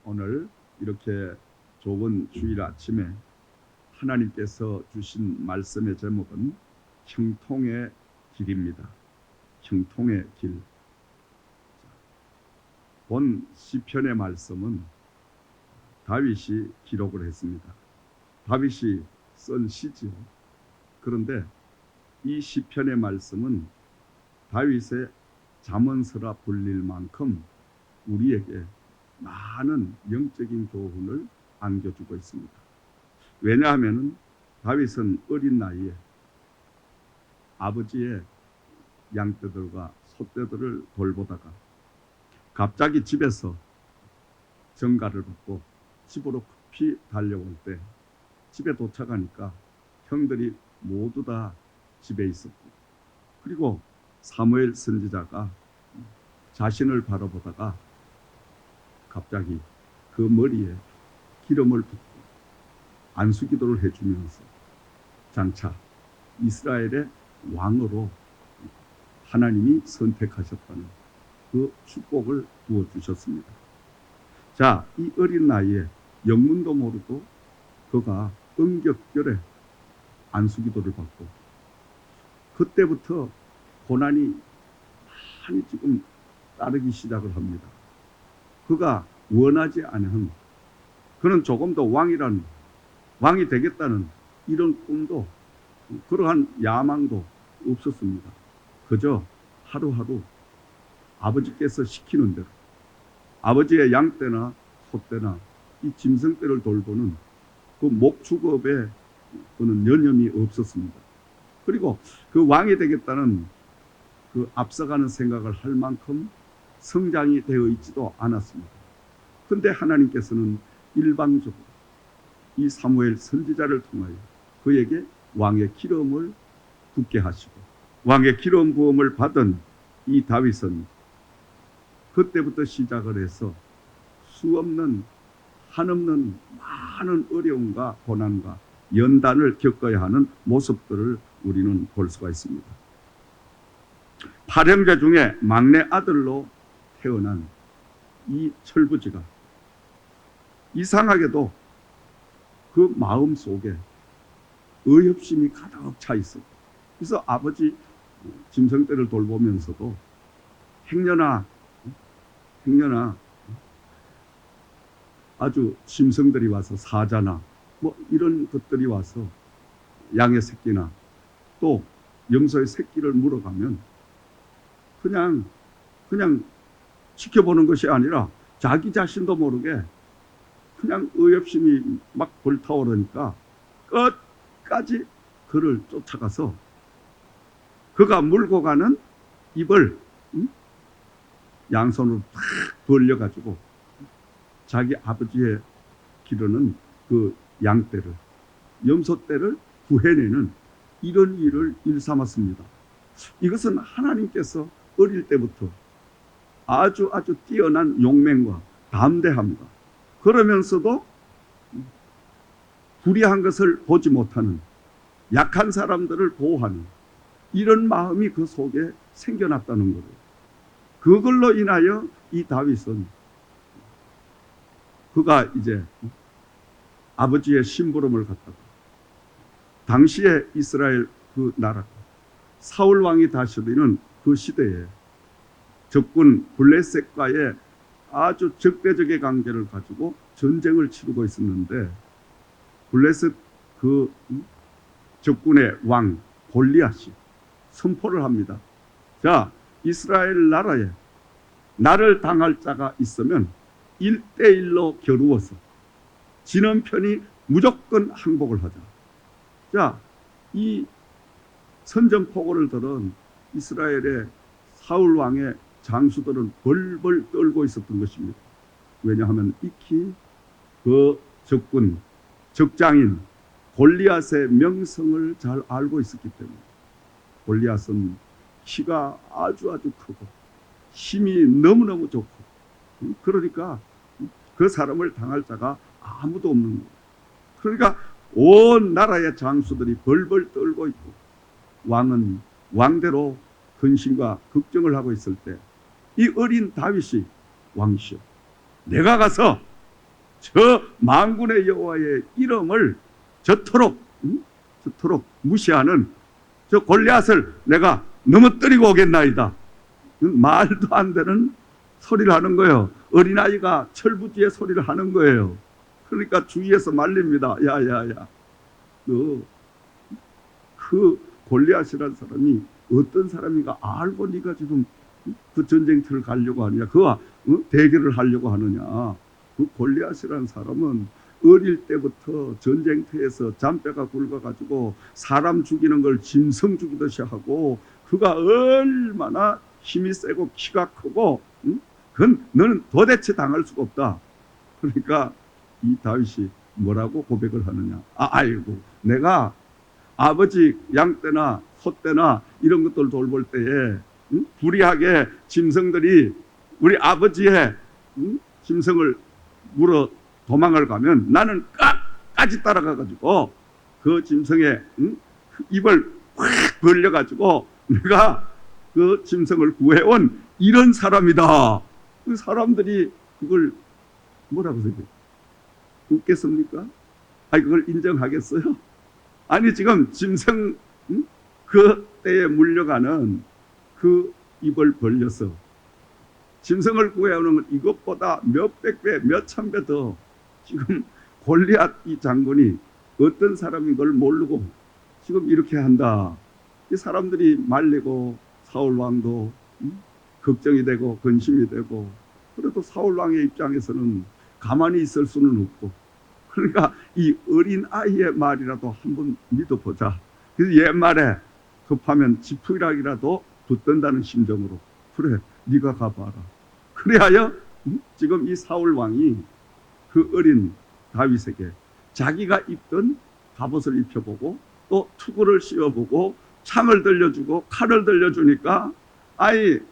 오늘 이렇게 좋은 주일 아침에 하나님께서 주신 말씀의 제목은 형통의 길입니다. 형통의 길. 본 시편의 말씀은 다윗이 기록을 했습니다. 다윗이 쓴 시지요. 그런데 이 시편의 말씀은 다윗의 잠언서라 불릴 만큼 우리에게 많은 영적인 교훈을 안겨주고 있습니다. 왜냐하면 다윗은 어린 나이에 아버지의 양떼들과 소떼들을 돌보다가 갑자기 집에서 전가를 받고 집으로 급히 달려올 때 집에 도착하니까 형들이 모두 다 집에 있었고, 그리고 사무엘 선지자가 자신을 바라보다가 갑자기 그 머리에 기름을 붓고 안수기도를 해주면서 장차 이스라엘의 왕으로 하나님이 선택하셨다는 그 축복을 부어주셨습니다. 자, 이 어린 나이에 영문도 모르고 그가 은격결에 안수기도를 받고, 그때부터 고난이 많이 지금 따르기 시작을 합니다. 그가 원하지 않은, 그는 조금 더 왕이 되겠다는 이런 꿈도, 그러한 야망도 없었습니다. 그저 하루하루 아버지께서 시키는 대로 아버지의 양떼나 소떼나 이 짐승떼를 돌보는 그 목축업에 그는 여념이 없었습니다. 그리고 그 왕이 되겠다는 그 앞서가는 생각을 할 만큼 성장이 되어 있지도 않았습니다. 그런데 하나님께서는 일방적으로 이 사무엘 선지자를 통하여 그에게 왕의 기름을 붓게 하시고, 왕의 기름 부음을 받은 이 다윗은 그때부터 시작을 해서 수없는 한없는 많은 어려움과 고난과 연단을 겪어야 하는 모습들을 우리는 볼 수가 있습니다. 8형제 중에 막내 아들로 태어난 이 철부지가 이상하게도 그 마음 속에 의협심이 가득 차 있었고, 그래서 아버지 짐승떼를 돌보면서도 행여나 아주 짐승들이 와서 사자나 뭐 이런 것들이 와서 양의 새끼나 또 염소의 새끼를 물어가면 그냥 지켜보는 것이 아니라 자기 자신도 모르게 그냥 의협심이 막 불타오르니까 끝까지 그를 쫓아가서 그가 물고 가는 입을 양손으로 탁 벌려가지고 자기 아버지의 기르는 그 양떼를, 염소떼를 구해내는 이런 일을 일삼았습니다. 이것은 하나님께서 어릴 때부터 아주 뛰어난 용맹과 담대함과, 그러면서도 불의한 것을 보지 못하는 약한 사람들을 보호하는 이런 마음이 그 속에 생겨났다는 거예요. 그걸로 인하여 이 다윗은 그가 이제 아버지의 심부름을 갖다가 당시에 이스라엘 그 나라 사울 왕이 다스리는 그 시대에 적군 블레셋과의 아주 적대적의 관계를 가지고 전쟁을 치르고 있었는데, 블레셋 그 적군의 왕 골리앗이 선포를 합니다. 자, 이스라엘 나라에 나를 당할 자가 있으면 1대1로 겨루어서 지는 편이 무조건 항복을 하자. 자, 이 선전포고를 들은 이스라엘의 사울 왕의 장수들은 벌벌 떨고 있었던 것입니다. 왜냐하면 익히 그 적군 적장인 골리앗의 명성을 잘 알고 있었기 때문에. 골리앗은 키가 아주 크고 힘이 너무너무 좋고, 그러니까 그 사람을 당할 자가 아무도 없는 거예요. 그러니까 온 나라의 장수들이 벌벌 떨고 있고, 왕은 왕대로 근심과 걱정을 하고 있을 때 이 어린 다윗이 왕이시여, 내가 가서 저 만군의 여호와의 이름을 저토록 무시하는 저 골리앗을 내가 넘어뜨리고 오겠나이다. 말도 안 되는 소리를 하는 거예요. 어린아이가 철부지에 소리를 하는 거예요. 그러니까 주위에서 말립니다. 야야야, 너 그 골리앗이라는 사람이 어떤 사람인가 알고 네가 지금 그 전쟁터를 가려고 하느냐, 그와 대결을 하려고 하느냐. 그 골리앗이라는 사람은 어릴 때부터 전쟁터에서 잔뼈가 굵어가지고 사람 죽이는 걸 짐승 죽이듯이 하고, 그가 얼마나 힘이 세고 키가 크고, 그건 너는 도대체 당할 수가 없다. 그러니까 이 다윗이 뭐라고 고백을 하느냐. 아이고, 내가 아버지 양 떼나 소 떼나 이런 것들 돌볼 때에 불의하게 짐승들이 우리 아버지의 짐승을 물어 도망을 가면 나는 끝까지 따라가가지고 그 짐승의 입을 확 벌려가지고 내가 그 짐승을 구해온 이런 사람이다. 그 사람들이 그걸 뭐라고 생각해요? 웃겠습니까? 아니, 그걸 인정하겠어요? 아니, 지금 짐승 그 때에 물려가는 그 입을 벌려서 짐승을 구해오는 건 이것보다 몇백 배, 몇천 배 더 지금 골리앗 이 장군이 어떤 사람인 걸 모르고 지금 이렇게 한다. 이 사람들이 말리고 사울 왕도 걱정이 되고 근심이 되고, 그래도 사울 왕의 입장에서는 가만히 있을 수는 없고, 그러니까 이 어린 아이의 말이라도 한번 믿어보자. 그래서 옛말에 급하면 지푸라기라도 붙든다는 심정으로, 그래 네가 가봐라. 그래야 지금 이 사울 왕이 그 어린 다윗에게 자기가 입던 갑옷을 입혀보고 또 투구를 씌워보고 창을 들려주고 칼을 들려주니까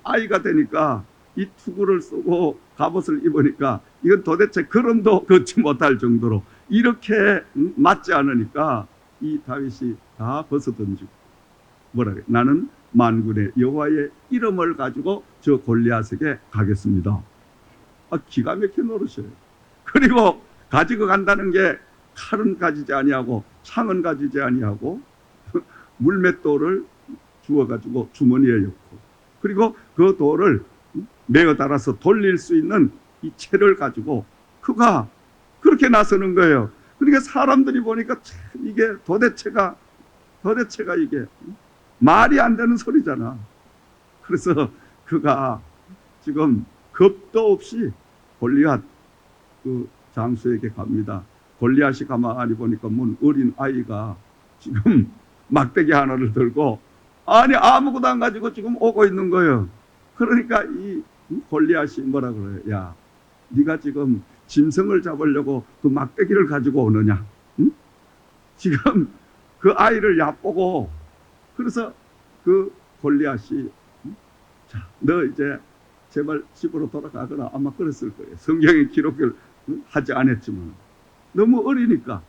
아이가 되니까 이 투구를 쓰고 갑옷을 입으니까 이건 도대체 걸음도 걷지 못할 정도로 이렇게 맞지 않으니까 이 다윗이 다 벗어던지고 뭐라 그래? 나는 만군의 여호와의 이름을 가지고 저 골리앗에게 가겠습니다. 기가 막힌 노릇이에요. 그리고 가지고 간다는 게 칼은 가지지 아니하고 창은 가지지 아니하고 물맷돌을 주워가지고 주머니에 넣고, 그리고 그 돌을 매어 달아서 돌릴 수 있는 이 채를 가지고 그가 그렇게 나서는 거예요. 그러니까 사람들이 보니까 참 이게 도대체가 이게 말이 안 되는 소리잖아. 그래서 그가 지금 겁도 없이 골리앗 그 장수에게 갑니다. 골리앗이 가만히 보니까 뭔 어린 아이가 지금 막대기 하나를 들고 아니 아무것도 안 가지고 지금 오고 있는 거예요. 그러니까 이 골리앗이 뭐라 그래요? 야, 네가 지금 짐승을 잡으려고 그 막대기를 가지고 오느냐? 응? 지금 그 아이를 얕보고, 그래서 그 골리앗이 자, 너 이제 제발 집으로 돌아가거나 아마 그랬을 거예요. 성경에 기록을 하지 않았지만 너무 어리니까.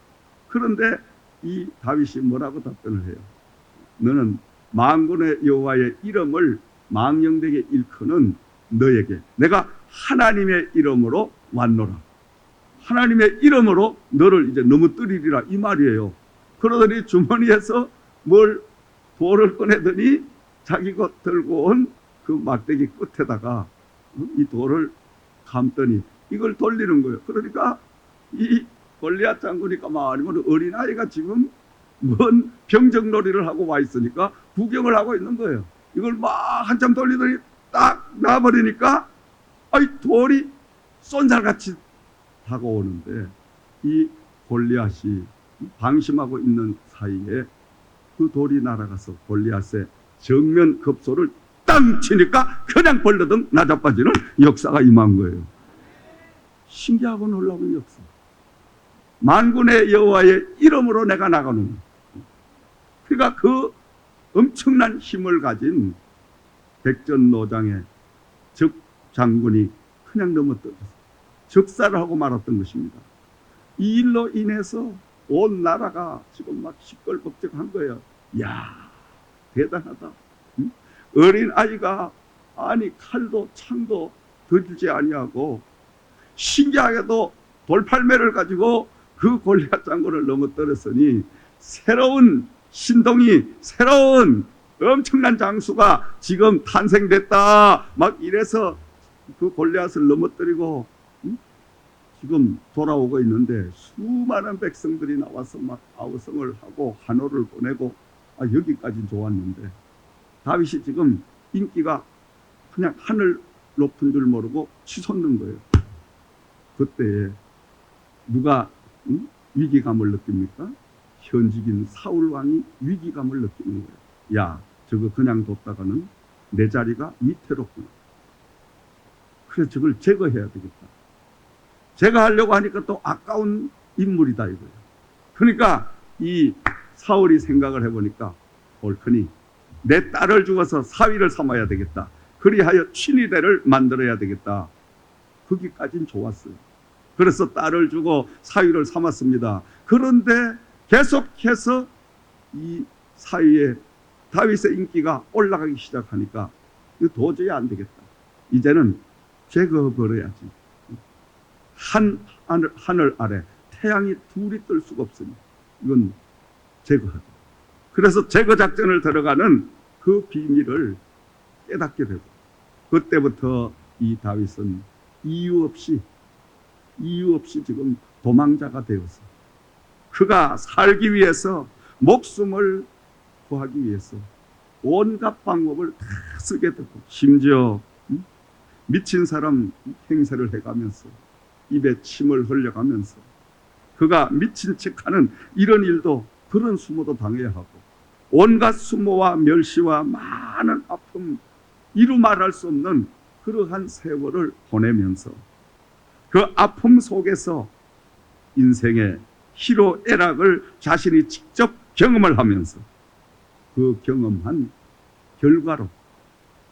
그런데 이 다윗이 뭐라고 답변을 해요? 너는 만군의 여호와의 이름을 망령되게 일컫는 너에게 내가 하나님의 이름으로 왔노라. 하나님의 이름으로 너를 이제 넘어뜨리리라 이 말이에요. 그러더니 주머니에서 돌을 꺼내더니 자기가 들고 온 그 막대기 끝에다가 이 돌을 감더니 이걸 돌리는 거예요. 그러니까 이 골리앗 장군이 가만히 보면 어린아이가 지금 뭔 병정놀이를 하고 와 있으니까 구경을 하고 있는 거예요. 이걸 막 한참 돌리더니 딱 놔버리니까 돌이 쏜살같이 다가오는데 이 골리앗이 방심하고 있는 사이에 그 돌이 날아가서 골리앗의 정면 급소를 땅 치니까 그냥 벌러덩 나자빠지는 역사가 임한 거예요. 신기하고 놀라운 역사. 만군의 여호와의 이름으로 내가 나가는, 그러니까 그 엄청난 힘을 가진 백전노장의 적 장군이 그냥 넘어뜨려서 적살을 하고 말았던 것입니다. 이 일로 인해서 온 나라가 지금 막 시끌벅적한 거예요. 야, 대단하다. 어린 아이가 아니 칼도 창도 들지 아니하고, 신기하게도 돌팔매를 가지고 그 골리앗 장군을 넘어뜨렸으니 새로운 신동이, 새로운 엄청난 장수가 지금 탄생됐다. 막 이래서 그 골리앗을 넘어뜨리고 지금 돌아오고 있는데 수많은 백성들이 나와서 막 아우성을 하고 환호를 보내고 여기까지 좋았는데 다윗이 지금 인기가 그냥 하늘 높은 줄 모르고 치솟는 거예요. 그때 누가 위기감을 느낍니까? 현직인 사울 왕이 위기감을 느끼는 거예요. 야, 저거 그냥 뒀다가는 내 자리가 위태롭구나. 그래서 저걸 제거해야 되겠다. 제거하려고 하니까 또 아까운 인물이다 이거예요. 그러니까 이 사울이 생각을 해보니까 옳거니 내 딸을 죽어서 사위를 삼아야 되겠다. 그리하여 친위대를 만들어야 되겠다. 거기까진 좋았어요. 그래서 딸을 주고 사위를 삼았습니다. 그런데 계속해서 이 사위의 다윗의 인기가 올라가기 시작하니까 이거 도저히 안 되겠다. 이제는 제거해버려야지. 하늘 아래 태양이 둘이 뜰 수가 없으니 이건 제거하자. 그래서 제거 작전을 들어가는 그 비밀을 깨닫게 되고 그때부터 이 다윗은 이유 없이 지금 도망자가 되어서 그가 살기 위해서 목숨을 구하기 위해서 온갖 방법을 다 쓰게 되고 심지어 미친 사람 행세를 해가면서 입에 침을 흘려가면서 그가 미친 척하는 이런 일도 그런 수모도 당해야 하고 온갖 수모와 멸시와 많은 아픔 이루 말할 수 없는 그러한 세월을 보내면서 그 아픔 속에서 인생의 희로애락을 자신이 직접 경험을 하면서 그 경험한 결과로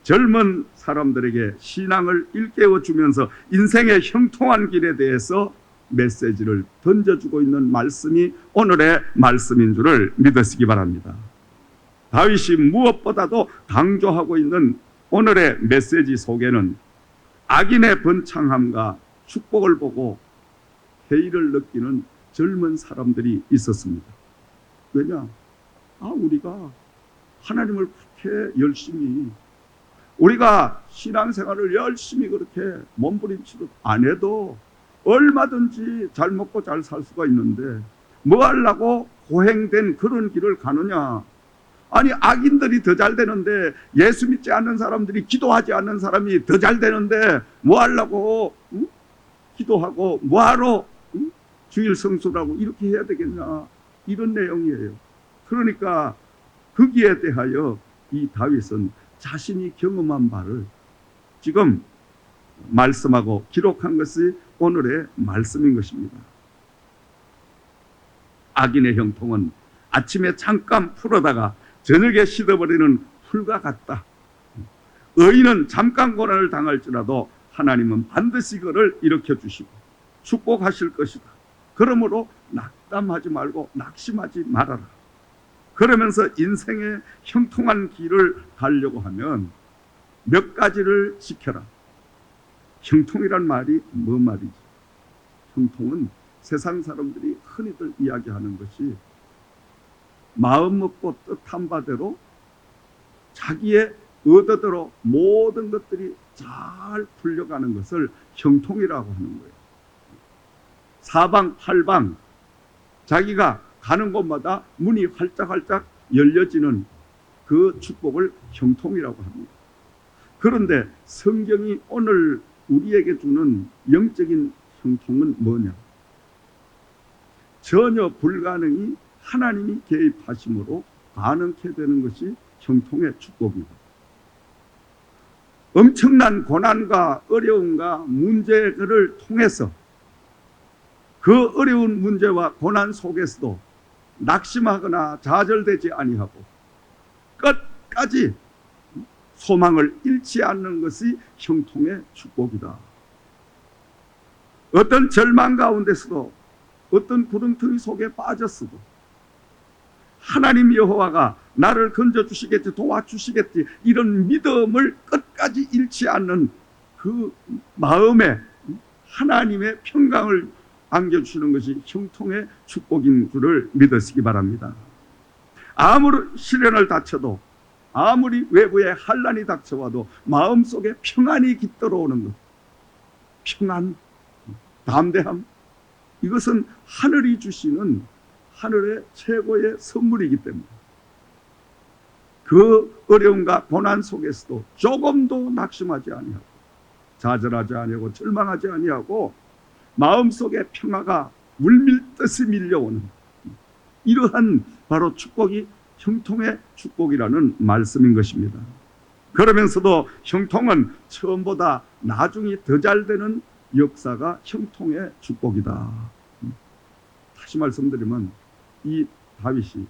젊은 사람들에게 신앙을 일깨워 주면서 인생의 형통한 길에 대해서 메시지를 던져주고 있는 말씀이 오늘의 말씀인 줄을 믿으시기 바랍니다. 다윗이 무엇보다도 강조하고 있는 오늘의 메시지 속에는 악인의 번창함과 축복을 보고 회의를 느끼는 젊은 사람들이 있었습니다. 왜냐? 우리가 하나님을 그렇게 열심히 우리가 신앙생활을 열심히 그렇게 몸부림치듯 안 해도 얼마든지 잘 먹고 잘 살 수가 있는데 뭐 하려고 고행된 그런 길을 가느냐. 아니 악인들이 더 잘 되는데 예수 믿지 않는 사람들이 기도하지 않는 사람이 더 잘 되는데 뭐 하려고 기도하고 뭐하러 주일 성수라고 이렇게 해야 되겠냐. 이런 내용이에요. 그러니까 거기에 대하여 이 다윗은 자신이 경험한 바를 지금 말씀하고 기록한 것이 오늘의 말씀인 것입니다. 악인의 형통은 아침에 잠깐 풀어다가 저녁에 씻어버리는 풀과 같다. 의인은 잠깐 고난을 당할지라도 하나님은 반드시 그를 일으켜 주시고 축복하실 것이다. 그러므로 낙담하지 말고 낙심하지 말아라. 그러면서 인생의 형통한 길을 가려고 하면 몇 가지를 지켜라. 형통이란 말이 뭐 말이지? 형통은 세상 사람들이 흔히들 이야기하는 것이 마음 먹고 뜻한 바대로 자기의 의도대로 모든 것들이 잘 풀려가는 것을 형통이라고 하는 거예요. 사방팔방 자기가 가는 곳마다 문이 활짝활짝 열려지는 그 축복을 형통이라고 합니다. 그런데 성경이 오늘 우리에게 주는 영적인 형통은 뭐냐? 전혀 불가능이 하나님이 개입하심으로 가능케 되는 것이 형통의 축복이다. 엄청난 고난과 어려움과 문제를 통해서 그 어려운 문제와 고난 속에서도 낙심하거나 좌절되지 아니하고 끝까지 소망을 잃지 않는 것이 형통의 축복이다. 어떤 절망 가운데서도 어떤 구렁텅이 속에 빠졌어도 하나님 여호와가 나를 건져주시겠지, 도와주시겠지, 이런 믿음을 끝까지 잃지 않는 그 마음에 하나님의 평강을 안겨주시는 것이 형통의 축복인 줄을 믿으시기 바랍니다. 아무리 시련을 닥쳐도, 아무리 외부에 환난이 닥쳐와도 마음속에 평안이 깃들어오는 것, 평안, 담대함, 이것은 하늘이 주시는 하늘의 최고의 선물이기 때문에 그 어려움과 고난 속에서도 조금도 낙심하지 아니하고 좌절하지 아니하고 절망하지 아니하고 마음속에 평화가 물밀듯이 밀려오는 이러한 바로 축복이 형통의 축복이라는 말씀인 것입니다. 그러면서도 형통은 처음보다 나중이 더 잘 되는 역사가 형통의 축복이다. 다시 말씀드리면 이 다윗이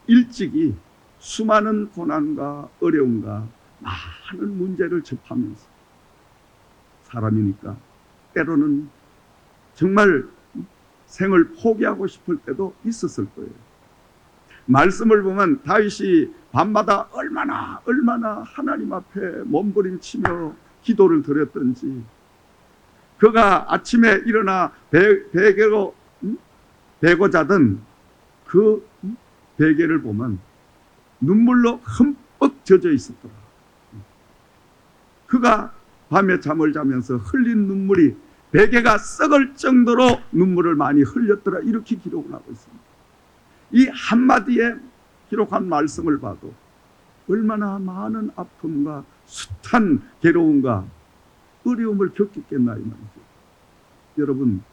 일찍이 수많은 고난과 어려움과 많은 문제를 접하면서 사람이니까 때로는 정말 생을 포기하고 싶을 때도 있었을 거예요. 말씀을 보면 다윗이 밤마다 얼마나 하나님 앞에 몸부림치며 기도를 드렸던지, 그가 아침에 일어나 베개로 베고 자던 그 베개를 보면 눈물로 흠뻑 젖어 있었더라. 그가 밤에 잠을 자면서 흘린 눈물이 베개가 썩을 정도로 눈물을 많이 흘렸더라. 이렇게 기록을 하고 있습니다. 이 한마디에 기록한 말씀을 봐도 얼마나 많은 아픔과 숱한 괴로움과 어려움을 겪었겠나 이 말이죠. 여러분,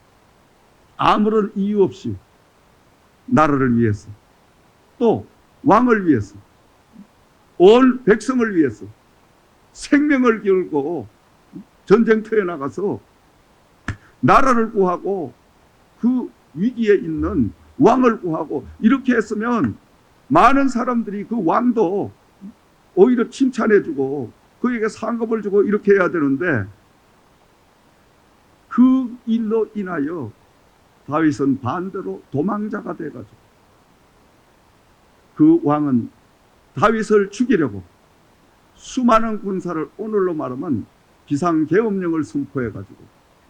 아무런 이유 없이 나라를 위해서, 또 왕을 위해서, 온 백성을 위해서 생명을 걸고 전쟁터에 나가서 나라를 구하고 그 위기에 있는 왕을 구하고 이렇게 했으면 많은 사람들이 그 왕도 오히려 칭찬해주고 그에게 상급을 주고 이렇게 해야 되는데, 그 일로 인하여 다윗은 반대로 도망자가 돼가지고 그 왕은 다윗을 죽이려고 수많은 군사를, 오늘로 말하면 비상계엄령을 선포해가지고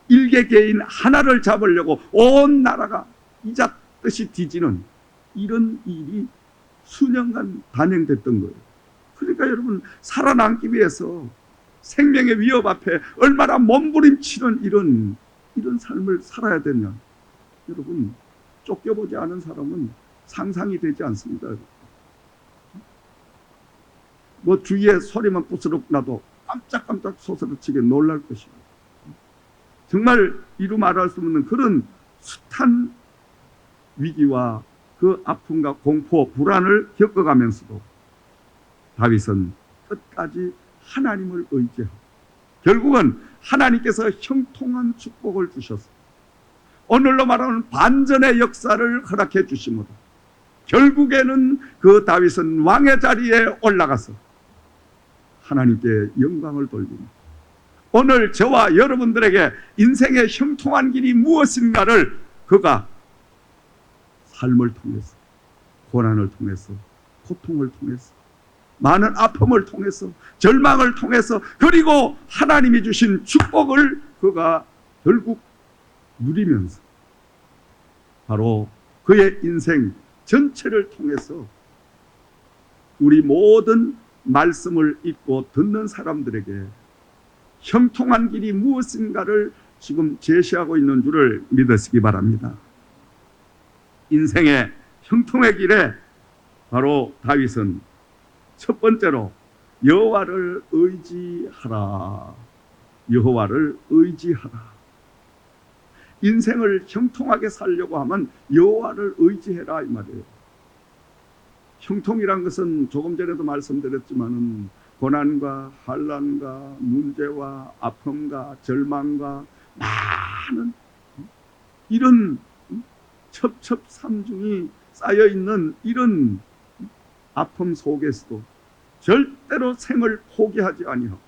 일개 개인 하나를 잡으려고 온 나라가 이잣듯이 뒤지는 이런 일이 수년간 단행됐던 거예요. 그러니까 여러분, 살아남기 위해서 생명의 위협 앞에 얼마나 몸부림치는 이런 삶을 살아야 되냐. 여러분, 쫓겨보지 않은 사람은 상상이 되지 않습니다. 뭐 주위에 소리만 부스럭 나도 깜짝깜짝 소스러치게 놀랄 것이고, 정말 이루 말할 수 없는 그런 숱한 위기와 그 아픔과 공포, 불안을 겪어가면서도 다윗은 끝까지 하나님을 의지하고 결국은 하나님께서 형통한 축복을 주셔서 오늘로 말하는 반전의 역사를 허락해 주심으로 결국에는 그 다윗은 왕의 자리에 올라가서 하나님께 영광을 돌립니다. 오늘 저와 여러분들에게 인생의 형통한 길이 무엇인가를 그가 삶을 통해서, 고난을 통해서, 고통을 통해서, 많은 아픔을 통해서, 절망을 통해서, 그리고 하나님이 주신 축복을 그가 결국 누리면서 바로 그의 인생 전체를 통해서 우리 모든 말씀을 읽고 듣는 사람들에게 형통한 길이 무엇인가를 지금 제시하고 있는 줄을 믿으시기 바랍니다. 인생의 형통의 길에 바로 다윗은 첫 번째로 여호와를 의지하라. 여호와를 의지하라. 인생을 형통하게 살려고 하면 여호와를 의지해라 이 말이에요. 형통이란 것은 조금 전에도 말씀드렸지만은 고난과 환난과 문제와 아픔과 절망과 많은 이런 첩첩산중이 쌓여있는 이런 아픔 속에서도 절대로 생을 포기하지 아니하고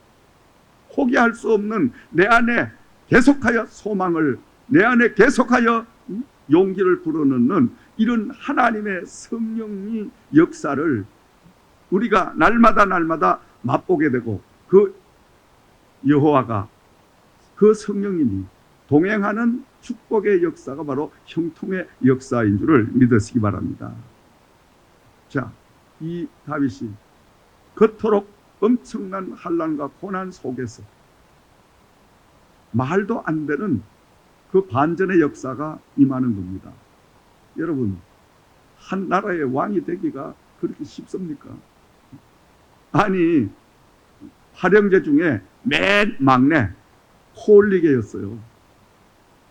포기할 수 없는 내 안에 계속하여 소망을, 내 안에 계속하여 용기를 불어넣는 이런 하나님의 성령의 역사를 우리가 날마다 맛보게 되고, 그 여호와가, 그 성령님이 동행하는 축복의 역사가 바로 형통의 역사인 줄을 믿으시기 바랍니다. 자, 이 다윗이 그토록 엄청난 환난과 고난 속에서 말도 안 되는 그 반전의 역사가 임하는 겁니다. 여러분, 한 나라의 왕이 되기가 그렇게 쉽습니까? 아니, 활영제 중에 맨 막내 코올리게였어요.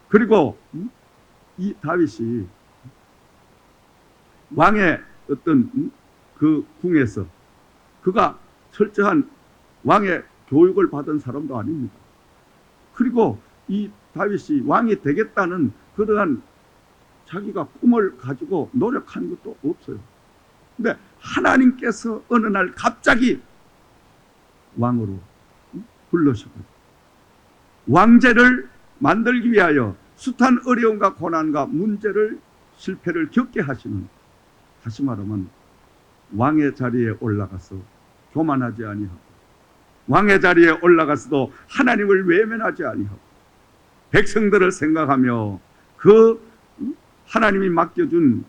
그리고 이 다윗이 왕의 어떤 그 궁에서 그가 철저한 왕의 교육을 받은 사람도 아닙니다. 그리고 이 다윗이 왕이 되겠다는 그러한 자기가 꿈을 가지고 노력한 것도 없어요. 근데 하나님께서 어느 날 갑자기 왕으로 불러셔가지고 왕제를 만들기 위하여 숱한 어려움과 고난과 문제를 실패를 겪게 하시는, 다시 말하면 왕의 자리에 올라가서 교만하지 아니하고 왕의 자리에 올라가서도 하나님을 외면하지 아니하고 백성들을 생각하며 그 하나님이 맡겨준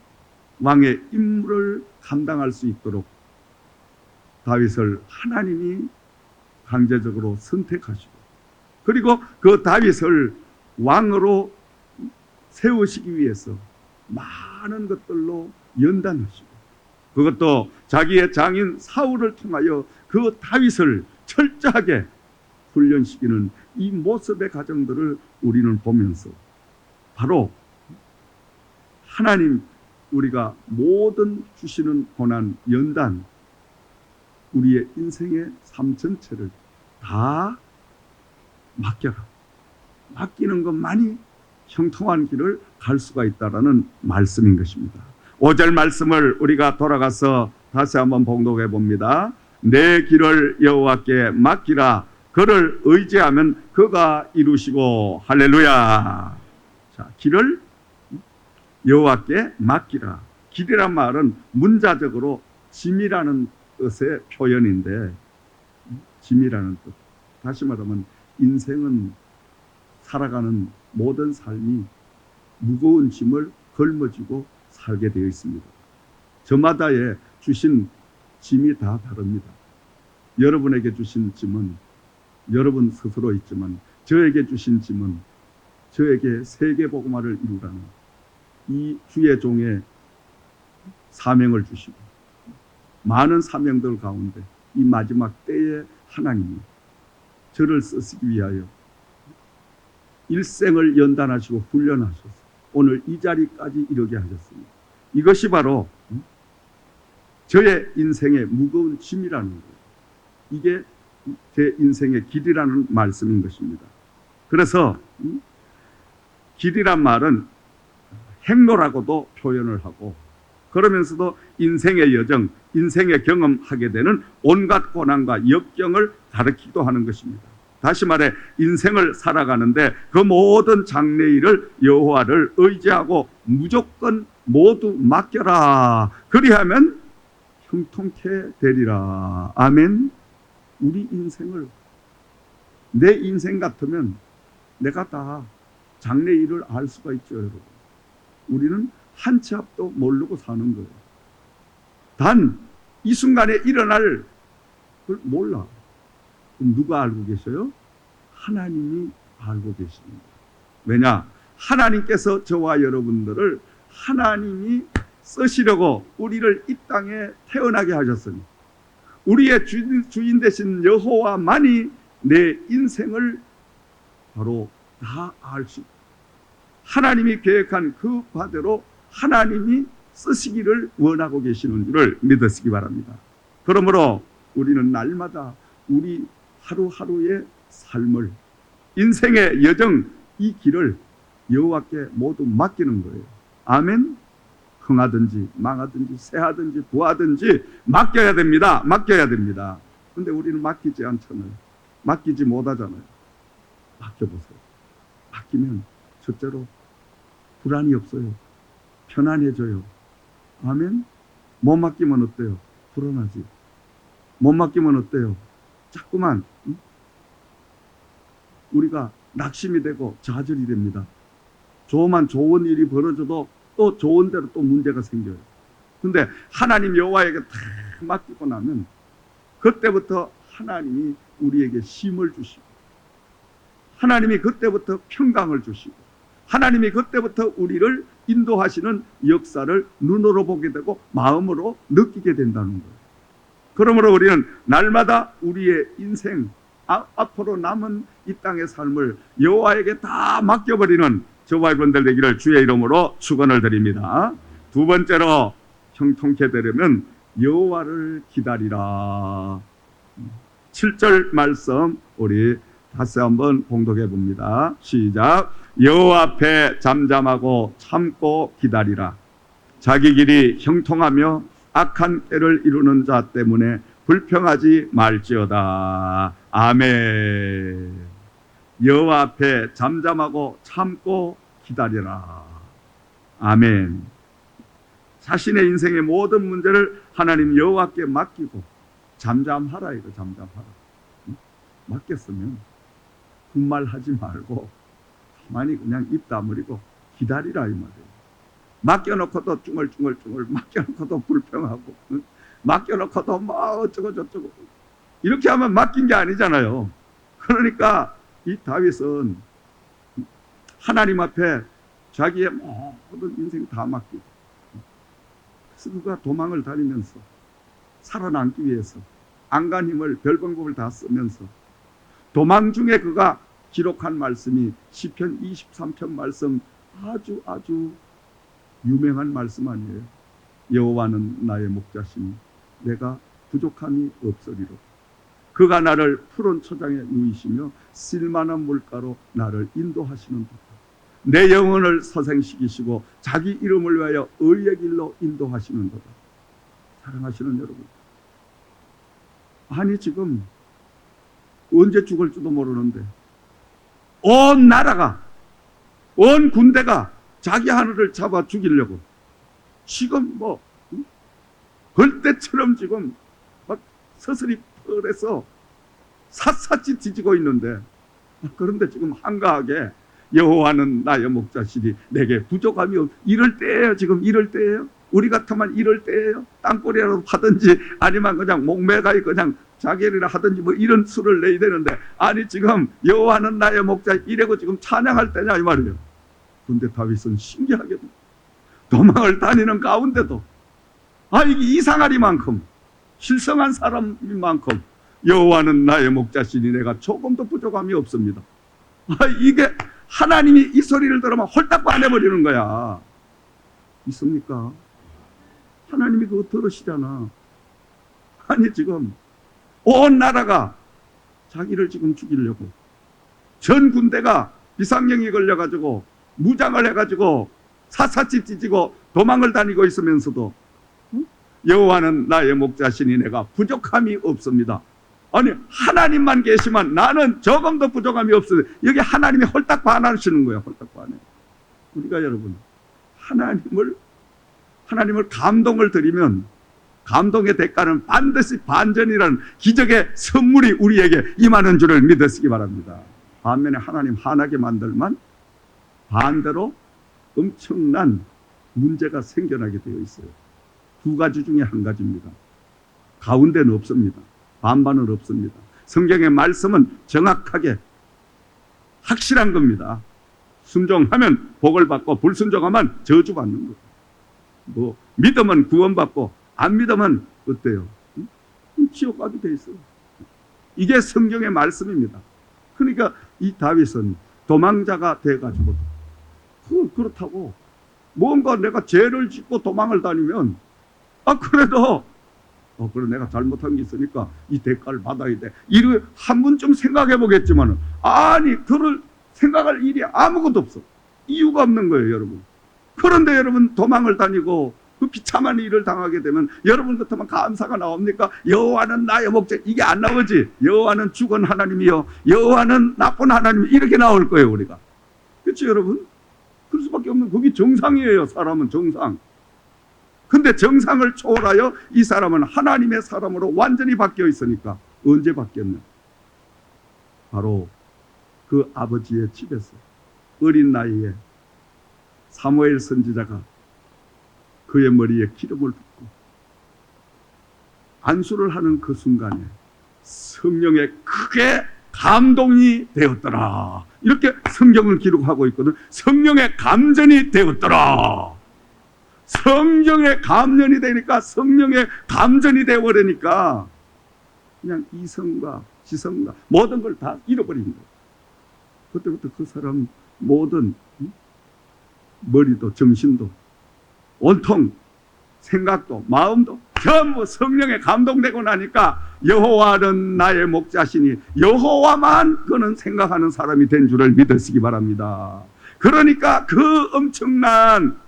왕의 임무를 감당할 수 있도록 다윗을 하나님이 강제적으로 선택하시고, 그리고 그 다윗을 왕으로 세우시기 위해서 많은 것들로 연단하시고, 그것도 자기의 장인 사울을 통하여 그 다윗을 철저하게 훈련시키는 이 모습의 과정들을 우리는 보면서 바로 하나님, 우리가 모든 주시는 고난, 연단, 우리의 인생의 삶 전체를 다 맡겨라. 맡기는 것만이 형통한 길을 갈 수가 있다라는 말씀인 것입니다. 5절 말씀을 우리가 돌아가서 다시 한번 봉독해 봅니다. 내 길을 여호와께 맡기라. 그를 의지하면 그가 이루시고. 할렐루야. 자, 길을 여호와께 맡기라. 길이란 말은 문자적으로 짐이라는 뜻의 표현인데, 짐이라는 뜻. 다시 말하면 인생은 살아가는 모든 삶이 무거운 짐을 걸머쥐고 살게 되어 있습니다. 저마다의 주신 짐이 다 다릅니다. 여러분에게 주신 짐은 여러분 스스로 있지만, 저에게 주신 짐은 저에게 세계복음화를 이루라는 이 주의 종의 사명을 주시고, 많은 사명들 가운데 이 마지막 때에 하나님이 저를 쓰시기 위하여 일생을 연단하시고 훈련하셔서 오늘 이 자리까지 이르게 하셨습니다. 이것이 바로 저의 인생의 무거운 짐이라는 거예요. 이게 제 인생의 길이라는 말씀인 것입니다. 그래서 길이란 말은 행로라고도 표현을 하고, 그러면서도 인생의 여정, 인생의 경험하게 되는 온갖 고난과 역경을 가르치기도 하는 것입니다. 다시 말해 인생을 살아가는데 그 모든 장래일을 여호와를 의지하고 무조건 모두 맡겨라. 그리하면 형통케 되리라. 아멘. 우리 인생을, 내 인생 같으면 내가 다 장래일을 알 수가 있죠, 여러분. 우리는 한 치 앞도 모르고 사는 거예요. 단 이 순간에 일어날 걸 몰라. 그럼 누가 알고 계셔요? 하나님이 알고 계십니다. 왜냐? 하나님께서 저와 여러분들을 하나님이 쓰시려고 우리를 이 땅에 태어나게 하셨으니, 우리의 주인 되신 여호와만이 내 인생을 바로 다 알 수 있다. 하나님이 계획한 그 바대로 하나님이 쓰시기를 원하고 계시는 줄을 믿으시기 바랍니다. 그러므로 우리는 날마다 우리 하루하루의 삶을, 인생의 여정, 이 길을 여호와께 모두 맡기는 거예요. 아멘. 흥하든지 망하든지 새하든지 부하든지 맡겨야 됩니다. 맡겨야 됩니다. 그런데 우리는 맡기지 않잖아요. 맡기지 못하잖아요. 맡겨보세요. 맡기면 첫째로 불안이 없어요. 편안해져요. 아멘. 못 맡기면 어때요? 불안하지. 못 맡기면 어때요? 자꾸만 우리가 낙심이 되고 좌절이 됩니다. 조만 좋은 일이 벌어져도 또 좋은 대로 또 문제가 생겨요. 근데 하나님 여호와에게 다 맡기고 나면 그때부터 하나님이 우리에게 힘을 주시고, 하나님이 그때부터 평강을 주시고, 하나님이 그때부터 우리를 인도하시는 역사를 눈으로 보게 되고 마음으로 느끼게 된다는 거예요. 그러므로 우리는 날마다 우리의 인생, 앞으로 남은 이 땅의 삶을 여호와에게 다 맡겨버리는 저와 여러분들 되기를 주의 이름으로 축원을 드립니다. 두 번째로 형통케 되려면 여호와를 기다리라. 7절 말씀 우리 다시 한번 봉독해 봅니다. 시작. 여호와 앞에 잠잠하고 참고 기다리라. 자기 길이 형통하며 악한 때를 이루는 자 때문에 불평하지 말지어다. 아멘. 여호와 앞에 잠잠하고 참고 기다리라. 아멘. 자신의 인생의 모든 문제를 하나님 여호와께 맡기고 잠잠하라. 이거 잠잠하라. 맡겼으면 군말하지 말고 가만히 그냥 입 다물고 기다리라 이 말이에요. 맡겨놓고도 쭝얼쭝얼, 맡겨놓고도 불평하고, 맡겨놓고도 뭐 어쩌고 저쩌고 이렇게 하면 맡긴 게 아니잖아요. 그러니까 이 다윗은 하나님 앞에 자기의 모든 인생 다 맡기고, 그래서 그가 도망을 다니면서 살아남기 위해서 안간힘을 별방법을 다 쓰면서 도망 중에 그가 기록한 말씀이 시편 23편 말씀, 아주 유명한 말씀 아니에요. 여호와는 나의 목자시니 내가 부족함이 없으리로. 그가 나를 푸른 초장에 누이시며 쓸만한 물가로 나를 인도하시는도다. 내 영혼을 서생시키시고 자기 이름을 위하여 의의 길로 인도하시는도다. 사랑하시는 여러분, 아니 지금 언제 죽을지도 모르는데 온 나라가, 온 군대가 자기 하늘을 잡아 죽이려고 지금 뭐 벌떼처럼 지금 막 서슬이 펄해서 샅샅이 뒤지고 있는데, 그런데 지금 한가하게 여호와는 나의 목자시니 내게 부족함이 없. 이럴 때예요. 지금 이럴 때예요. 우리 같으면 이럴 때예요. 땅굴이라도 하든지 아니면 그냥 목매가에 그냥 자기를 하든지 뭐 이런 수를 내야 되는데, 아니 지금 여호와는 나의 목자 이래고 지금 찬양할 때냐 이 말이에요. 근데 다윗은 신기하게도 도망을 다니는 가운데도 이게 이상하리만큼 실성한 사람인 만큼 여호와는 나의 목자시니 내가 조금도 부족함이 없습니다. 이게 하나님이 이 소리를 들으면 홀딱 반해버리는 거야. 있습니까? 하나님이 그거 들으시잖아. 아니 지금 온 나라가 자기를 지금 죽이려고, 전 군대가 비상령이 걸려가지고 무장을 해가지고 샅샅이 뒤지고 도망을 다니고 있으면서도 여호와는 나의 목자시니 내가 부족함이 없습니다. 아니 하나님만 계시면 나는 조금도 부족함이 없어요. 여기 하나님이 홀딱 반하시는 거예요. 홀딱 반해. 우리가 여러분 하나님을 감동을 드리면 감동의 대가는 반드시 반전이라는 기적의 선물이 우리에게 임하는 줄을 믿으시기 바랍니다. 반면에 하나님 화나게 만들면 반대로 엄청난 문제가 생겨나게 되어 있어요. 두 가지 중에 한 가지입니다. 가운데는 없습니다. 반반은 없습니다. 성경의 말씀은 정확하게 확실한 겁니다. 순종하면 복을 받고 불순종하면 저주받는 거예요. 뭐 믿으면 구원받고 안 믿으면 어때요? 지옥 가게 돼 있어요. 이게 성경의 말씀입니다. 그러니까 이 다윗은 도망자가 돼가지고 그렇다고 뭔가 내가 죄를 짓고 도망을 다니면 그래도 그래 내가 잘못한 게 있으니까 이 대가를 받아야 돼. 이를 한 번쯤 생각해 보겠지만 아니 그럴 생각할 일이 아무것도 없어. 이유가 없는 거예요, 여러분. 그런데 여러분 도망을 다니고 그 비참한 일을 당하게 되면 여러분 같으면 감사가 나옵니까? 여호와는 나의 목자, 이게 안 나오지. 여호와는 죽은 하나님이요, 여호와는 나쁜 하나님, 이렇게 나올 거예요 우리가. 그렇죠 여러분? 그럴 수밖에 없는, 그게 정상이에요. 사람은 정상. 근데 정상을 초월하여 이 사람은 하나님의 사람으로 완전히 바뀌어 있으니까 언제 바뀌었냐? 바로 그 아버지의 집에서 어린 나이에 사무엘 선지자가 그의 머리에 기름을 붓고 안수를 하는 그 순간에 성령에 크게 감동이 되었더라. 이렇게 성경을 기록하고 있거든. 성령의 감전이 되었더라. 성령의 감전이 되니까, 성령의 감전이 되어버리니까 그냥 이성과 지성과 모든 걸 다 잃어버린 거예요. 그때부터 그 사람 모든 머리도 정신도 온통 생각도 마음도 전부 성령에 감동되고 나니까 여호와는 나의 목자시니 여호와만 그는 생각하는 사람이 된 줄을 믿으시기 바랍니다. 그러니까 그 엄청난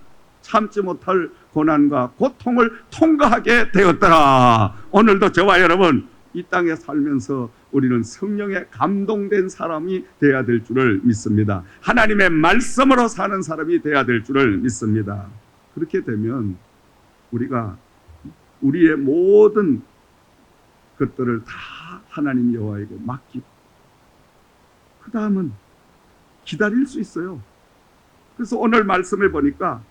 참지 못할 고난과 고통을 통과하게 되었더라. 오늘도 저와 여러분 이 땅에 살면서 우리는 성령에 감동된 사람이 되어야 될 줄을 믿습니다. 하나님의 말씀으로 사는 사람이 되어야 될 줄을 믿습니다. 그렇게 되면 우리가 우리의 모든 것들을 다 하나님 여호와에게 맡기고 그 다음은 기다릴 수 있어요. 그래서 오늘 말씀을 보니까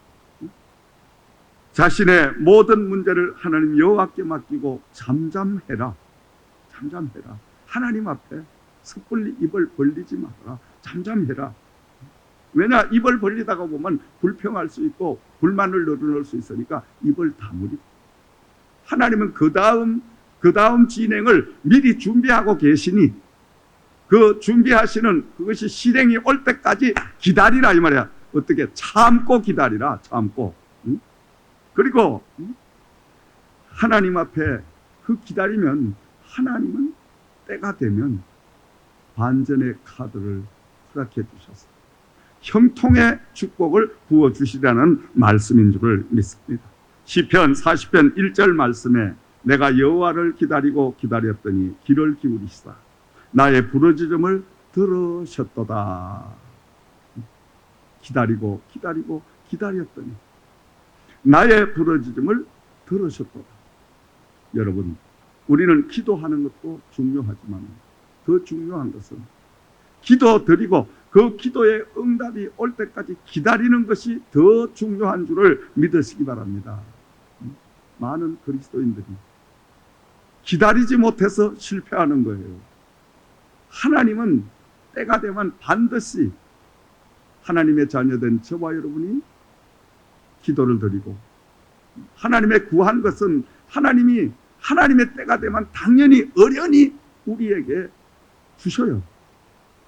자신의 모든 문제를 하나님 여호와께 맡기고 잠잠해라. 잠잠해라. 하나님 앞에 섣불리 입을 벌리지 마라. 잠잠해라. 왜냐? 입을 벌리다가 보면 불평할 수 있고 불만을 늘어놓을 수 있으니까 입을 다물이고 하나님은 그 다음 진행을 미리 준비하고 계시니 그 준비하시는 그것이 실행이 올 때까지 기다리라 이 말이야. 어떻게? 참고 기다리라. 참고. 응? 그리고 하나님 앞에 그 기다리면 하나님은 때가 되면 반전의 카드를 허락해 주셨어요. 형통의 축복을 부어주시라는 말씀인 줄을 믿습니다. 시편 40편 1절 말씀에 내가 여호와를 기다리고 기다렸더니 귀를 기울이시다. 나의 부르짖음을 들으셨도다. 기다리고 기다리고 기다렸더니 나의 부르짖음을 들으셨도다. 여러분, 우리는 기도하는 것도 중요하지만 더 중요한 것은 기도 드리고 그 기도의 응답이 올 때까지 기다리는 것이 더 중요한 줄을 믿으시기 바랍니다. 많은 그리스도인들이 기다리지 못해서 실패하는 거예요. 하나님은 때가 되면 반드시 하나님의 자녀된 저와 여러분이 기도를 드리고 하나님의 구한 것은 하나님의 때가 되면 당연히 어련히 우리에게 주셔요.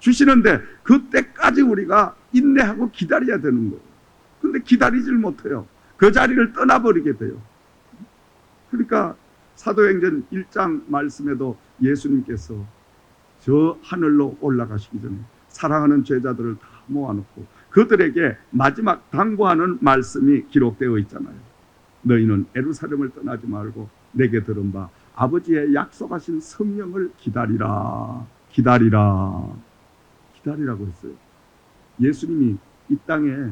주시는데 그 때까지 우리가 인내하고 기다려야 되는 거예요. 그런데 기다리질 못해요. 그 자리를 떠나버리게 돼요. 그러니까 사도행전 1장 말씀에도 예수님께서 저 하늘로 올라가시기 전에 사랑하는 제자들을 다 모아놓고 그들에게 마지막 당부하는 말씀이 기록되어 있잖아요. 너희는 예루살렘을 떠나지 말고 내게 들은 바 아버지의 약속하신 성령을 기다리라. 기다리라. 기다리라고 했어요. 예수님이 이 땅에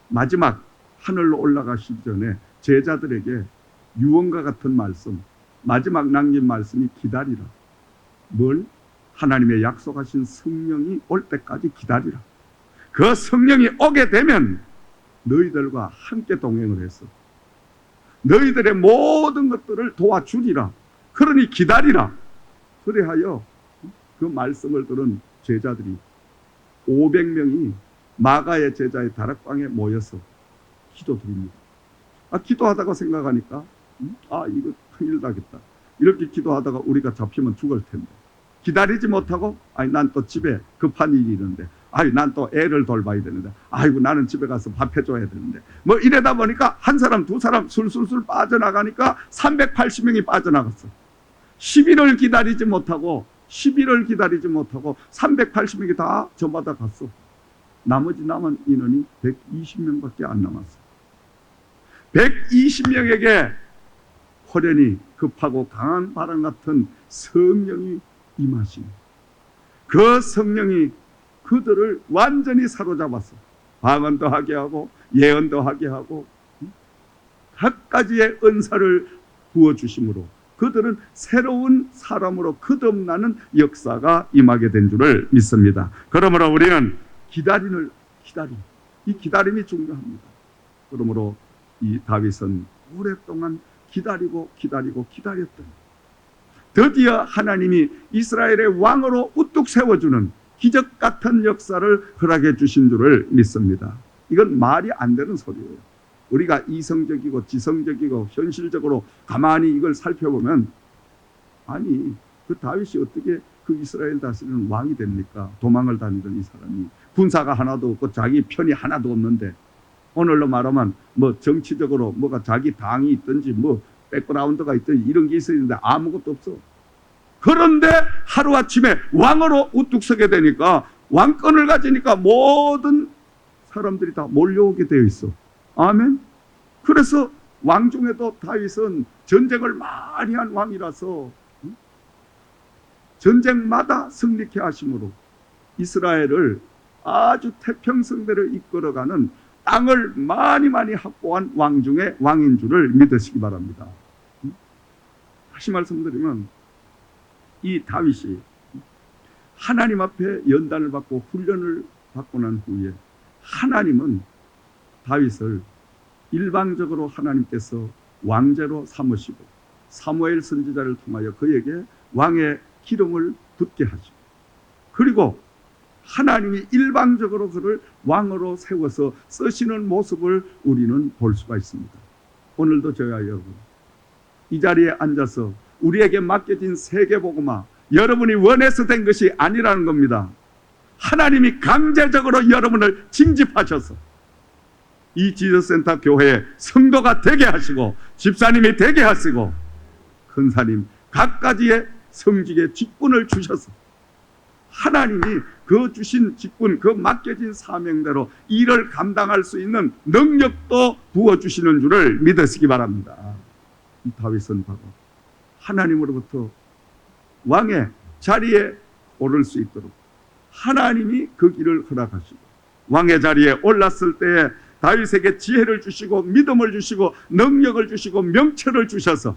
마지막 하늘로 올라가시기 전에 제자들에게 유언과 같은 말씀, 마지막 남긴 말씀이 기다리라. 뭘? 하나님의 약속하신 성령이 올 때까지 기다리라. 그 성령이 오게 되면 너희들과 함께 동행을 해서 너희들의 모든 것들을 도와주리라. 그러니 기다리라. 그래하여 그 말씀을 들은 제자들이 500명이 마가의 제자의 다락방에 모여서 기도드립니다. 기도하다가 생각하니까 이거 큰일 나겠다. 이렇게 기도하다가 우리가 잡히면 죽을 텐데 기다리지 못하고 난 또 집에 급한 일이 있는데 난 또 애를 돌봐야 되는데 아이고 나는 집에 가서 밥 해줘야 되는데 뭐 이러다 보니까 한 사람 두 사람 술술술 빠져나가니까 380명이 빠져나갔어. 10일을 기다리지 못하고 380명이 다 저마다 갔어. 나머지 남은 인원이 120명밖에 안 남았어. 120명에게 호련히 급하고 강한 바람 같은 성령이 임하시니 그 성령이 그들을 완전히 사로잡았어. 방언도 하게 하고 예언도 하게 하고 각 가지의 은사를 부어주심으로 그들은 새로운 사람으로 거듭나는 역사가 임하게 된 줄을 믿습니다. 그러므로 우리는 기다림, 이 기다림이 중요합니다. 그러므로 이 다윗은 오랫동안 기다렸더니 드디어 하나님이 이스라엘의 왕으로 우뚝 세워주는 기적 같은 역사를 허락해 주신 줄을 믿습니다. 이건 말이 안 되는 소리예요. 우리가 이성적이고 지성적이고 현실적으로 가만히 이걸 살펴보면, 아니 그 다윗이 어떻게 그 이스라엘 다스리는 왕이 됩니까? 도망을 다니던 이 사람이 군사가 하나도 없고 자기 편이 하나도 없는데, 오늘로 말하면 뭐 정치적으로 뭐가 자기 당이 있든지 뭐 백그라운드가 있든지 이런 게 있어야 되는데 아무것도 없어. 그런데 하루아침에 왕으로 우뚝 서게 되니까, 왕권을 가지니까 모든 사람들이 다 몰려오게 되어 있어. 아멘. 그래서 왕 중에도 다윗은 전쟁을 많이 한 왕이라서 전쟁마다 승리케 하심으로 이스라엘을 아주 태평성대로 이끌어가는 땅을 많이 확보한 왕 중에 왕인 줄을 믿으시기 바랍니다. 다시 말씀드리면, 이 다윗이 하나님 앞에 연단을 받고 훈련을 받고 난 후에 하나님은 다윗을 일방적으로 하나님께서 왕제로 삼으시고 사무엘 선지자를 통하여 그에게 왕의 기름을 붓게 하시고, 그리고 하나님이 일방적으로 그를 왕으로 세워서 쓰시는 모습을 우리는 볼 수가 있습니다. 오늘도 저와 여러분, 이 자리에 앉아서 우리에게 맡겨진 세계복음화, 여러분이 원해서 된 것이 아니라는 겁니다. 하나님이 강제적으로 여러분을 징집하셔서 이 지저센터 교회의 성도가 되게 하시고, 집사님이 되게 하시고, 큰사님 각가지의 성직의 직분을 주셔서 하나님이 그 주신 직분, 그 맡겨진 사명대로 일을 감당할 수 있는 능력도 부어주시는 줄을 믿으시기 바랍니다. 이 다윗은 바로 하나님으로부터 왕의 자리에 오를 수 있도록 하나님이 그 길을 허락하시고, 왕의 자리에 올랐을 때에 다윗에게 지혜를 주시고 믿음을 주시고 능력을 주시고 명철을 주셔서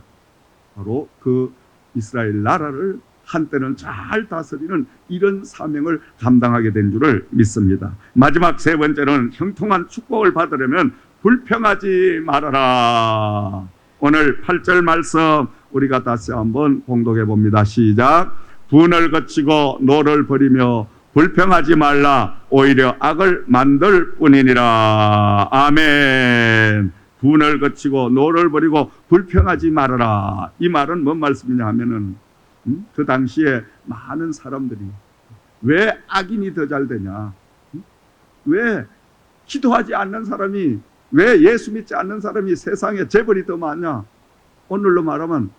바로 그 이스라엘 나라를 한때는 잘 다스리는 이런 사명을 감당하게 된 줄을 믿습니다. 마지막 세 번째는, 형통한 축복을 받으려면 불평하지 말아라. 오늘 8절 말씀 우리가 다시 한번 봉독해 봅니다. 시작. 분을 거치고 노를 버리며 불평하지 말라. 오히려 악을 만들 뿐이니라. 아멘. 분을 거치고 노를 버리고 불평하지 말아라. 이 말은 뭔 말씀이냐 하면은, 그 당시에 많은 사람들이 왜 악인이 더 잘 되냐, 왜 기도하지 않는 사람이, 왜 예수 믿지 않는 사람이 세상에 재벌이 더 많냐, 오늘로 말하면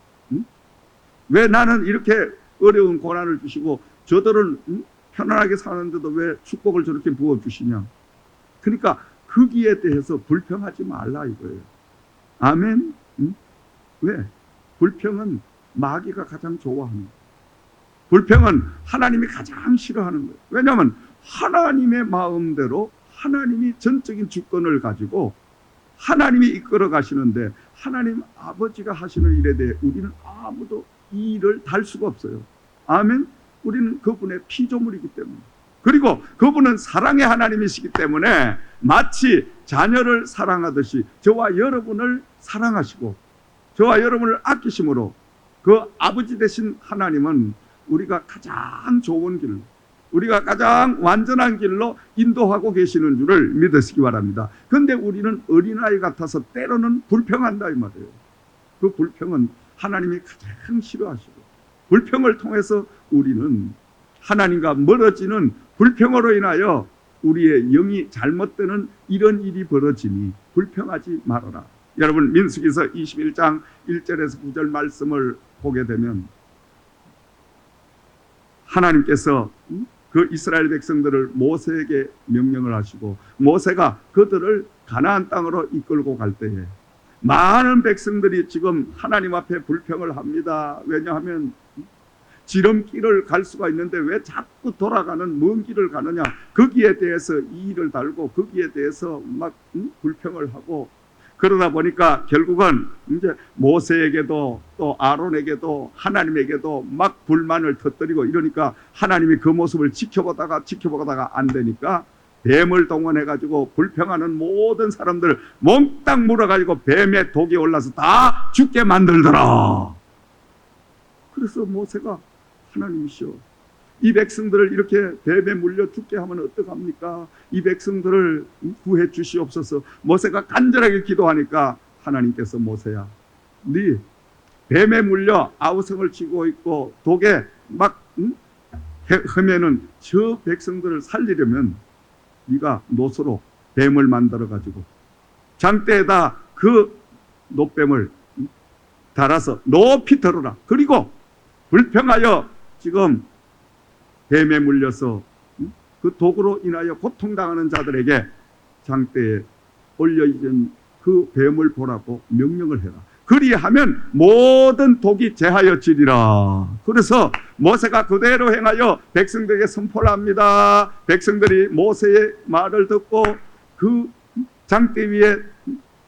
왜 나는 이렇게 어려운 고난을 주시고 저들은 편안하게 사는데도 왜 축복을 저렇게 부어주시냐. 그러니까 거기에 대해서 불평하지 말라 이거예요. 아멘. 왜? 불평은 마귀가 가장 좋아하는 거예요. 불평은 하나님이 가장 싫어하는 거예요. 왜냐하면 하나님의 마음대로 하나님이 전적인 주권을 가지고 하나님이 이끌어 가시는데, 하나님 아버지가 하시는 일에 대해 우리는 아무도 이 일을 달 수가 없어요. 아멘. 우리는 그분의 피조물이기 때문에, 그리고 그분은 사랑의 하나님이시기 때문에 마치 자녀를 사랑하듯이 저와 여러분을 사랑하시고 저와 여러분을 아끼심으로 그 아버지 되신 하나님은 우리가 가장 좋은 길로, 우리가 가장 완전한 길로 인도하고 계시는 줄을 믿으시기 바랍니다. 그런데 우리는 어린아이 같아서 때로는 불평한다 이 말이에요. 그 불평은 하나님이 가장 싫어하시고, 불평을 통해서 우리는 하나님과 멀어지는, 불평으로 인하여 우리의 영이 잘못되는 이런 일이 벌어지니 불평하지 말아라. 여러분, 민수기서 21장 1절에서 9절 말씀을 보게 되면 하나님께서 그 이스라엘 백성들을 모세에게 명령을 하시고, 모세가 그들을 가나안 땅으로 이끌고 갈 때에 많은 백성들이 지금 하나님 앞에 불평을 합니다. 왜냐하면 지름길을 갈 수가 있는데 왜 자꾸 돌아가는 먼 길을 가느냐, 거기에 대해서 이의를 달고 거기에 대해서 막 불평을 하고, 그러다 보니까 결국은 이제 모세에게도 또 아론에게도 하나님에게도 막 불만을 터뜨리고 이러니까 하나님이 그 모습을 지켜보다가 안 되니까 뱀을 동원해가지고 불평하는 모든 사람들 몽땅 물어가지고 뱀의 독이 올라서 다 죽게 만들더라. 그래서 모세가 하나님이시여, 이 백성들을 이렇게 뱀에 물려 죽게 하면 어떡합니까? 이 백성들을 구해 주시옵소서. 모세가 간절하게 기도하니까 하나님께서 모세야, 네 뱀에 물려 아우성을 치고 있고 독에 막 헤매는 저 백성들을 살리려면 네가 노소로 뱀을 만들어 가지고 장대에다 그 노뱀을 달아서 높이 들어라. 그리고 불평하여 지금 뱀에 물려서 그 독으로 인하여 고통당하는 자들에게 장대에 올려있는 그 뱀을 보라고 명령을 해라. 그리하면 모든 독이 제하여지리라. 그래서 모세가 그대로 행하여 백성들에게 선포를 합니다. 백성들이 모세의 말을 듣고 그 장대 위에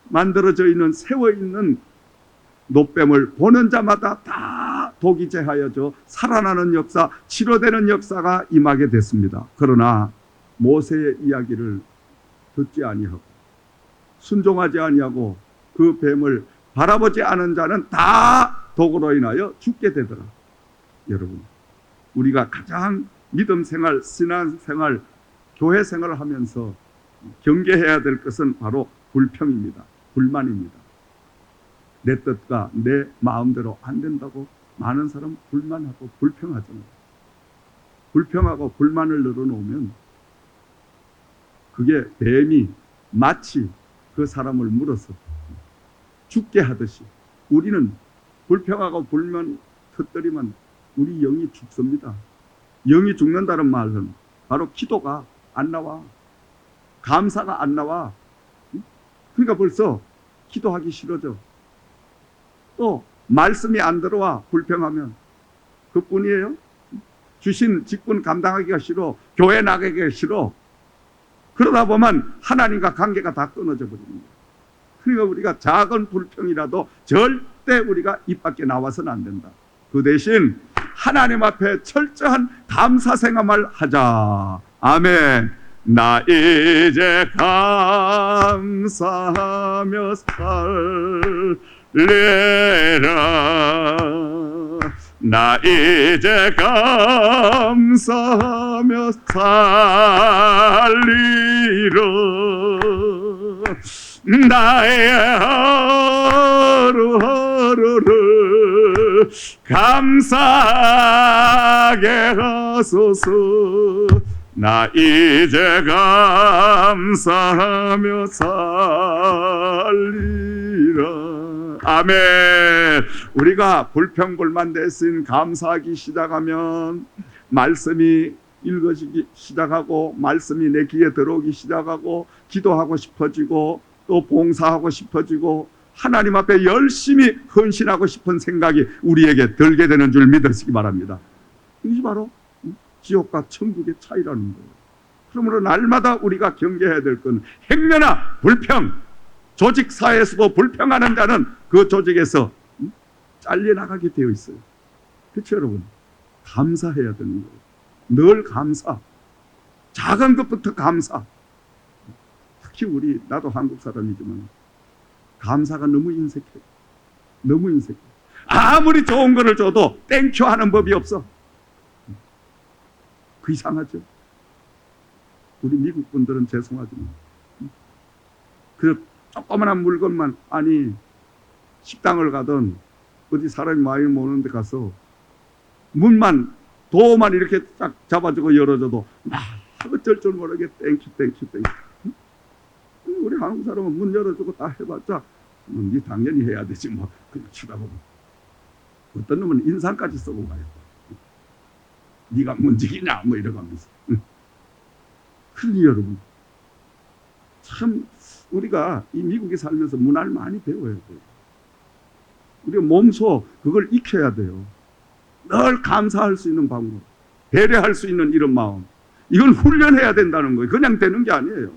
만들어져 있는 세워 있는 노뱀을 보는 자마다 다 독이 제하여져 살아나는 역사, 치료되는 역사가 임하게 됐습니다. 그러나 모세의 이야기를 듣지 아니하고 순종하지 아니하고 그 뱀을 바라보지 않은 자는 다 독으로 인하여 죽게 되더라. 여러분, 우리가 가장 믿음 생활, 신앙 생활, 교회 생활을 하면서 경계해야 될 것은 바로 불평입니다. 불만입니다. 내 뜻과 내 마음대로 안 된다고 많은 사람 불만하고 불평하잖아요. 불평하고 불만을 늘어놓으면 그게 뱀이 마치 그 사람을 물어서 죽게 하듯이 우리는 불평하고 불만 터뜨리면 우리 영이 죽습니다. 영이 죽는다는 말은 바로 기도가 안 나와. 감사가 안 나와. 그러니까 벌써 기도하기 싫어져. 또 말씀이 안 들어와. 불평하면 그뿐이에요. 주신 직분 감당하기가 싫어. 교회 나가기가 싫어. 그러다 보면 하나님과 관계가 다 끊어져 버립니다. 그러니까 우리가 작은 불평이라도 절대 우리가 입 밖에 나와서는 안 된다. 그 대신 하나님 앞에 철저한 감사 생활을 하자. 아멘. 나 이제 감사하며 살래라. 나 이제 감사하며 살리라. 나의 하루하루를 감사하게 하소서. 나 이제 감사하며 살리라. 아멘. 우리가 불평불만 대신 감사하기 시작하면 말씀이 읽어지기 시작하고 말씀이 내 귀에 들어오기 시작하고 기도하고 싶어지고 또 봉사하고 싶어지고 하나님 앞에 열심히 헌신하고 싶은 생각이 우리에게 들게 되는 줄 믿으시기 바랍니다. 이것이 바로 지옥과 천국의 차이라는 거예요. 그러므로 날마다 우리가 경계해야 될 건 행여나 불평, 조직 사회에서도 불평하는 자는 그 조직에서 잘려나가게 되어 있어요. 그렇죠, 여러분? 감사해야 되는 거예요. 늘 감사. 작은 것부터 감사. 특히 나도 한국 사람이지만 감사가 너무 인색해. 너무 인색해. 아무리 좋은 거를 줘도 땡큐 하는 법이 없어. 그 이상하죠. 우리 미국 분들은 죄송하지만 그 조그만한 물건만, 아니 식당을 가든 어디 사람이 많이 모는 데 가서 문만 도어만 이렇게 딱 잡아주고 열어줘도 막 어쩔 줄 모르게 땡큐. 우리 한국 사람은 문 열어주고 다 해봤자 네 당연히 해야 되지 뭐. 그냥 쳐다보고 어떤 놈은 인상까지 쓰고 가요. 네가 문지기냐 뭐 이러면서. 그러니 여러분, 참 우리가 이 미국에 살면서 문화를 많이 배워야 돼요. 우리가 몸소 그걸 익혀야 돼요. 늘 감사할 수 있는 방법, 배려할 수 있는 이런 마음, 이건 훈련해야 된다는 거예요. 그냥 되는 게 아니에요.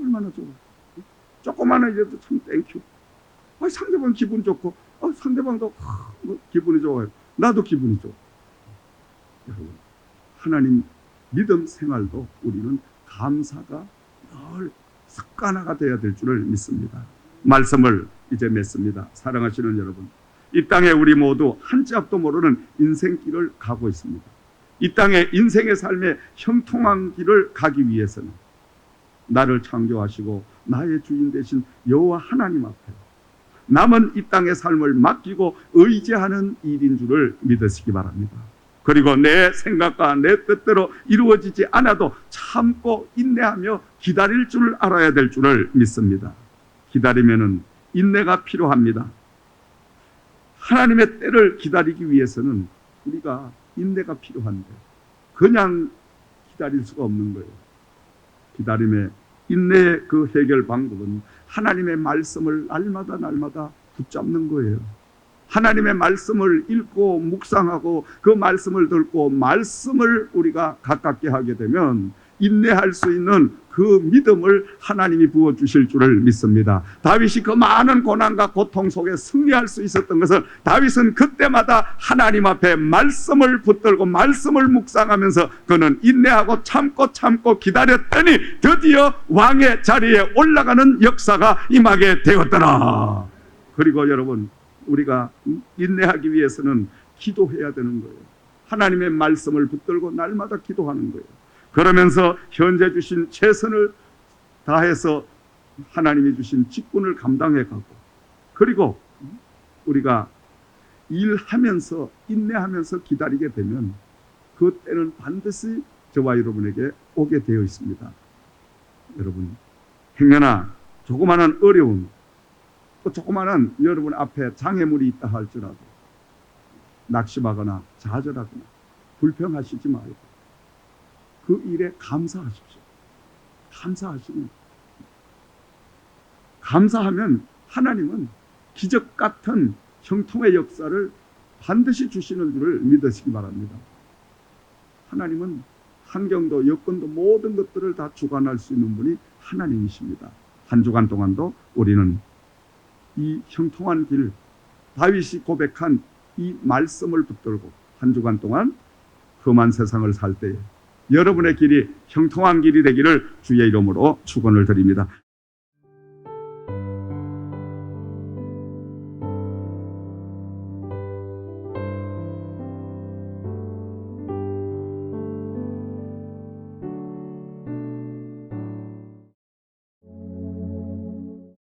얼마나 좋아. 조그마한 일에도 참 땡큐. 상대방 기분 좋고, 상대방도 기분이 좋아요. 나도 기분이 좋아. 여러분, 하나님 믿음 생활도 우리는 감사가 늘 습관화가 되어야 될 줄을 믿습니다. 말씀을 이제 맺습니다. 사랑하시는 여러분, 이 땅에 우리 모두 한 치 앞도 모르는 인생길을 가고 있습니다. 이 땅에 인생의 삶의 형통한 길을 가기 위해서는 나를 창조하시고 나의 주인 되신 여호와 하나님 앞에 남은 이 땅의 삶을 맡기고 의지하는 일인 줄을 믿으시기 바랍니다. 그리고 내 생각과 내 뜻대로 이루어지지 않아도 참고 인내하며 기다릴 줄 알아야 될 줄을 믿습니다. 기다리면은 인내가 필요합니다. 하나님의 때를 기다리기 위해서는 우리가 인내가 필요한데 그냥 기다릴 수가 없는 거예요. 기다림의 인내의 그 해결 방법은 하나님의 말씀을 날마다 붙잡는 거예요. 하나님의 말씀을 읽고 묵상하고 그 말씀을 듣고 말씀을 우리가 가깝게 하게 되면 인내할 수 있는 그 믿음을 하나님이 부어주실 줄을 믿습니다. 다윗이 그 많은 고난과 고통 속에 승리할 수 있었던 것은 다윗은 그때마다 하나님 앞에 말씀을 붙들고 말씀을 묵상하면서 그는 인내하고 참고 기다렸더니 드디어 왕의 자리에 올라가는 역사가 임하게 되었더라. 그리고 여러분, 우리가 인내하기 위해서는 기도해야 되는 거예요. 하나님의 말씀을 붙들고 날마다 기도하는 거예요. 그러면서 현재 주신 최선을 다해서 하나님이 주신 직분을 감당해 가고, 그리고 우리가 일하면서 인내하면서 기다리게 되면 그 때는 반드시 저와 여러분에게 오게 되어 있습니다. 여러분, 행여나 조그마한 어려움, 또 조그마한 여러분 앞에 장애물이 있다 할지라도 낙심하거나 좌절하거나 불평하시지 말고 그 일에 감사하십시오. 감사하면 하나님은 기적 같은 형통의 역사를 반드시 주시는 줄을 믿으시기 바랍니다. 하나님은 환경도 여건도 모든 것들을 다 주관할 수 있는 분이 하나님이십니다. 한 주간 동안도 우리는 이 형통한 길, 다윗이 고백한 이 말씀을 붙들고 한 주간 동안 험한 세상을 살 때에 여러분의 길이 형통한 길이 되기를 주의 이름으로 축원을 드립니다.